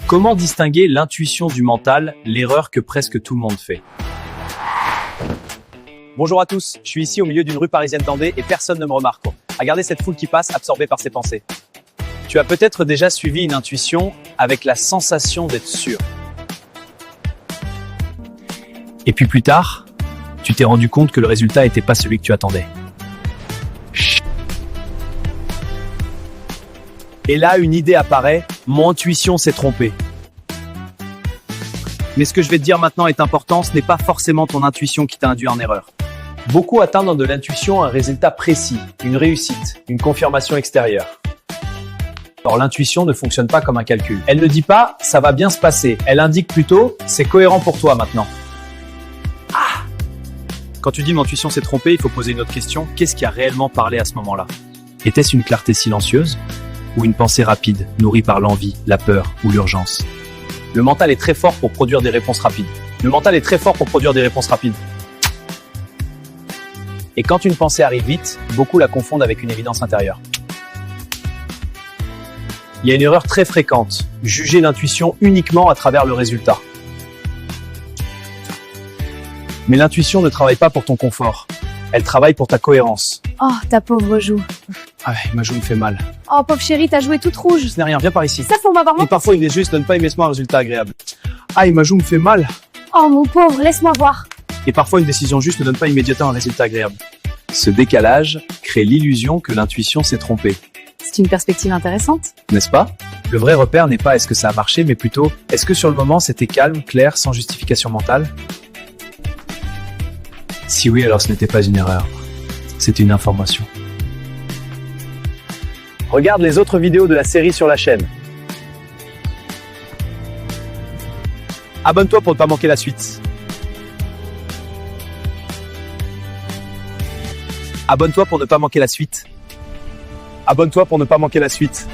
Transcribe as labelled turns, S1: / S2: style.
S1: Comment distinguer l'intuition du mental, l'erreur que presque tout le monde fait?
S2: Bonjour à tous, je suis ici au milieu d'une rue parisienne tendue et personne ne me remarque. Regardez cette foule qui passe, absorbée par ses pensées. Tu as peut-être déjà suivi une intuition avec la sensation d'être sûr.
S1: Et puis plus tard, tu t'es rendu compte que le résultat n'était pas celui que tu attendais.
S2: Et là, une idée apparaît, mon intuition s'est trompée. Mais ce que je vais te dire maintenant est important, ce n'est pas forcément ton intuition qui t'a induit en erreur. Beaucoup attendent de l'intuition un résultat précis, une réussite, une confirmation extérieure. Or, l'intuition ne fonctionne pas comme un calcul. Elle ne dit pas « ça va bien se passer », elle indique plutôt « c'est cohérent pour toi maintenant ». Quand tu dis « mon intuition s'est trompée », il faut poser une autre question. Qu'est-ce qui a réellement parlé à ce moment-là? Était-ce une clarté silencieuse ou une pensée rapide, nourrie par l'envie, la peur ou l'urgence? Le mental est très fort pour produire des réponses rapides. Et quand une pensée arrive vite, beaucoup la confondent avec une évidence intérieure. Il y a une erreur très fréquente, juger l'intuition uniquement à travers le résultat. Mais l'intuition ne travaille pas pour ton confort, elle travaille pour ta cohérence.
S3: Oh, ta pauvre joue.
S2: Ah, ma joue me fait mal.
S3: Oh, pauvre chérie, ta joue est toute rouge.
S2: Ce n'est rien, viens par ici.
S3: Ça, faut m'avoir
S2: Et
S3: menti.
S2: parfois, il est juste de ne pas aimer un résultat agréable. Ah, ma joue me fait mal.
S3: Oh, mon pauvre, laisse-moi voir.
S2: Et parfois, une décision juste ne donne pas immédiatement un résultat agréable.
S1: Ce décalage crée l'illusion que l'intuition s'est trompée,
S3: C'est une perspective intéressante.
S1: n'est-ce pas? Le vrai repère n'est pas est-ce que ça a marché, mais plutôt est-ce que sur le moment c'était calme, clair, sans justification mentale? Si oui, alors ce n'était pas une erreur, c'était une information.
S2: Regarde les autres vidéos de la série sur la chaîne. Abonne-toi pour ne pas manquer la suite. Abonne-toi pour ne pas manquer la suite. Abonne-toi pour ne pas manquer la suite.